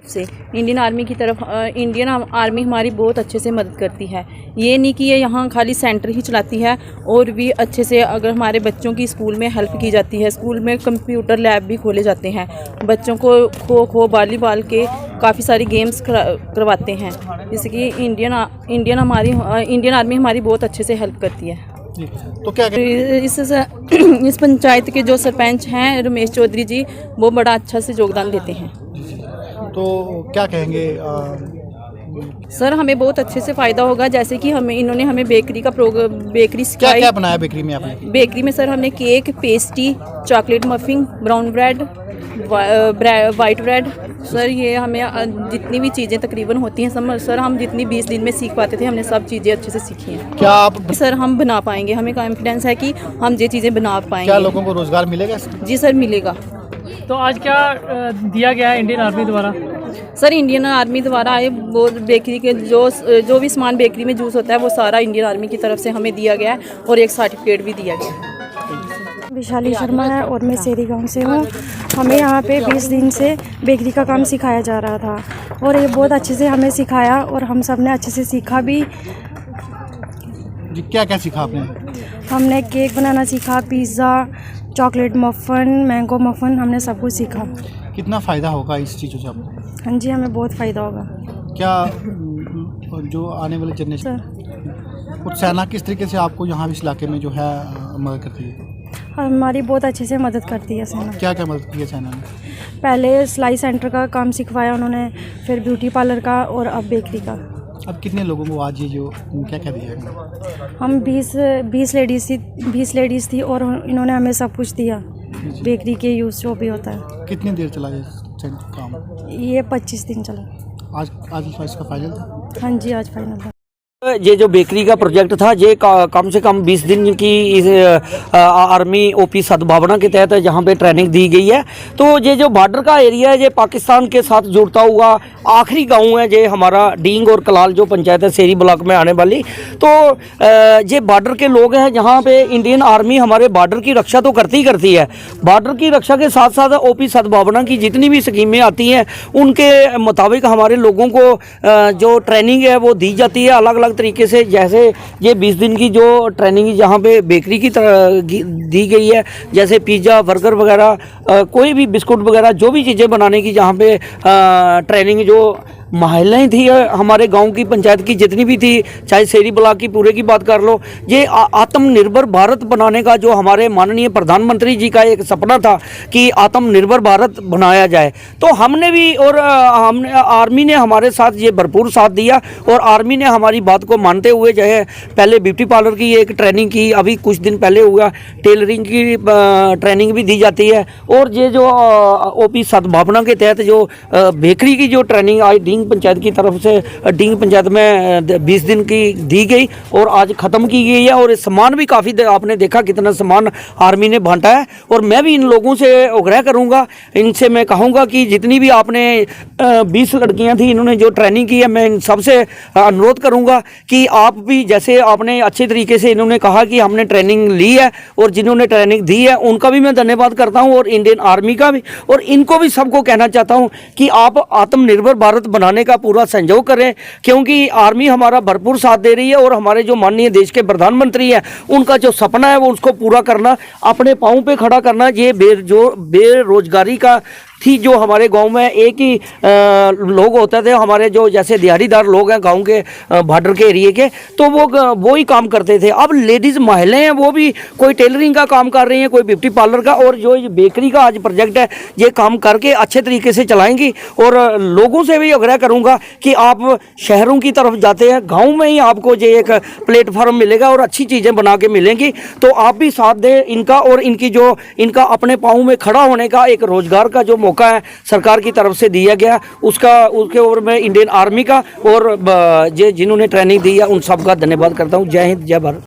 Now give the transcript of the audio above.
से Indian army की तरफ इंडियन आर्मी हमारी बहुत अच्छे से मदद करती है। ये नहीं कि ये यहाँ खाली सेंटर ही चलाती है, और भी अच्छे से अगर हमारे बच्चों की स्कूल में हेल्प की जाती है। स्कूल में कंप्यूटर लैब भी खोले जाते हैं, बच्चों को खो खो वॉलीबॉल के काफ़ी सारी गेम्स करवाते हैं। जैसे कि इंडियन आर्मी हमारी बहुत अच्छे से हेल्प करती है। तो क्या इस पंचायत के जो सरपंच हैं रमेश चौधरी जी, वो बड़ा अच्छा से योगदान देते हैं। तो क्या कहेंगे सर, हमें बहुत अच्छे से फ़ायदा होगा। जैसे कि इन्होंने हमें बेकरी का बेकरी सिखाई। क्या बनाया बेकरी में आपने? बेकरी में सर हमने cake, pastry, chocolate muffin, brown bread, white bread. Sir ये हमें जितनी भी चीज़ें तकरीबन होती हैं सर, हम जितनी 20 दिन में सीख पाते थे, हमने सब चीज़ें अच्छे से सीखी हैं। क्या आप सर हम बना पाएंगे, हमें कॉन्फिडेंस है कि हम ये चीज़ें बना पाएंगे। क्या लोगों को रोजगार मिलेगा? जी सर, मिलेगा। तो आज क्या दिया गया है इंडियन आर्मी द्वारा? सर इंडियन आर्मी द्वारा आए वो बेकरी के जो भी सामान बेकरी में यूज़ होता है वो सारा इंडियन आर्मी की तरफ से हमें दिया गया है, और एक सर्टिफिकेट भी दिया गया है। विशाली शर्मा है और मैं सेरी गांव से हूँ। हमें यहाँ पे 20 दिन से बेकरी का काम सिखाया जा रहा था, और ये बहुत अच्छे से हमें सिखाया, और हम सब ने अच्छे से सीखा भी। जी, क्या क्या सीखा आपने? हमने केक बनाना सीखा, पिज़्ज़ा, चॉकलेट मफ़न, मैंगो मफ़न, हमने सब कुछ सीखा। कितना फ़ायदा होगा इस चीज़ों से आपको? हाँ जी, हमें बहुत फ़ायदा होगा। क्या जो आने वाले जनरेशन सेना किस तरीके से आपको यहाँ इस इलाके में जो है मदद करती है? हमारी बहुत अच्छे से मदद करती है सेना। क्या क्या मदद की है सेना ने? पहले सिलाई सेंटर का काम सिखवाया उन्होंने, फिर ब्यूटी पार्लर का, और अब बेकरी का। अब कितने लोगों को आज ये जो क्या क्या दिया है? हम 20 लेडीज़ थी, और इन्होंने हमें सब कुछ दिया, बेकरी के यूज़ जो भी होता है। कितनी देर चला ये काम? ये 25 दिन चला। आज इसका फाइनल था? हाँ जी, आज फाइनल था। ये जो बेकरी का प्रोजेक्ट था, ये कम से कम 20 दिन की इस आर्मी ओपी सद्भावना के तहत जहाँ पे ट्रेनिंग दी गई है। तो ये जो बॉर्डर का एरिया है, ये पाकिस्तान के साथ जुड़ता हुआ आखिरी गांव है, ये हमारा डींग और कलाल जो पंचायत है सेरी ब्लॉक में आने वाली। तो ये बॉर्डर के लोग हैं, जहाँ पे इंडियन आर्मी हमारे बॉर्डर की रक्षा तो करती है। बॉर्डर की रक्षा के साथ साथ ओपी सद्भावना की जितनी भी स्कीमें आती हैं, उनके मुताबिक हमारे लोगों को जो ट्रेनिंग है वो दी जाती है अलग अलग तरीके से। जैसे ये 20 दिन की जो ट्रेनिंग जहाँ पे बेकरी की तरह दी गई है, जैसे पिज़्ज़ा, बर्गर वगैरह, कोई भी बिस्कुट वगैरह जो भी चीज़ें बनाने की जहाँ पे ट्रेनिंग जो महिलाएं थी हमारे गांव की पंचायत की जितनी भी थी, चाहे सेरी ब्लॉक की पूरे की बात कर लो, ये आत्मनिर्भर भारत बनाने का जो हमारे माननीय प्रधानमंत्री जी का एक सपना था कि आत्मनिर्भर भारत बनाया जाए। तो हमने भी और हमने आर्मी ने हमारे साथ ये भरपूर साथ दिया, और आर्मी ने हमारी बात को मानते हुए जो है पहले ब्यूटी पार्लर की एक ट्रेनिंग की, अभी कुछ दिन पहले हुआ टेलरिंग की ट्रेनिंग भी दी जाती है, और ये जो ओपी सद्भावना के तहत जो बेकरी की जो ट्रेनिंग आज डींग पंचायत की तरफ से डींग पंचायत में 20 दिन की दी गई और आज ख़त्म की गई है। और सामान भी काफ़ी आपने देखा कितना सामान आर्मी ने बांटा है। और मैं भी इन लोगों से आग्रह करूंगा, इनसे मैं कहूंगा कि जितनी भी आपने 20 लड़कियां थी इन्होंने जो ट्रेनिंग की है, मैं इन सबसे अनुरोध करूंगा कि आप भी जैसे आपने अच्छे तरीके से इन्होंने कहा कि हमने ट्रेनिंग ली है, और जिन्होंने ट्रेनिंग दी है उनका भी मैं धन्यवाद करता हूँ, और इंडियन आर्मी का भी, और इनको भी सबको कहना चाहता हूँ कि आप आत्मनिर्भर भारत बनाने का पूरा सहयोग करें, क्योंकि आर्मी हमारा भरपूर साथ दे रही है। और हमारे जो माननीय देश के प्रधानमंत्री हैं, उनका जो सपना है वो उसको पूरा करना, अपने पाँव पे खड़ा करना। ये बेरोजगारी का थी जो हमारे गांव में एक ही लोग होते थे, हमारे जो जैसे दिहाड़ीदार लोग हैं गांव के बॉर्डर के एरिए के, तो वो ही काम करते थे। अब लेडीज़ महिलाएं हैं, वो भी कोई टेलरिंग का काम कर रही हैं, कोई ब्यूटी पार्लर का, और जो बेकरी का आज प्रोजेक्ट है ये काम करके अच्छे तरीके से चलाएंगी। और लोगों से भी आग्रह करूंगा कि आप शहरों की तरफ जाते हैं, गाँव में ही आपको ये एक प्लेटफॉर्म मिलेगा और अच्छी चीज़ें बना के मिलेंगी, तो आप भी साथ दें इनका, और इनका अपने पाँव में खड़ा होने का एक रोजगार का जो मौका है सरकार की तरफ से दिया गया, उसके ओर में इंडियन आर्मी का और जिन्होंने ट्रेनिंग दी है उन सब का धन्यवाद करता हूँ। जय हिंद, जय भारत।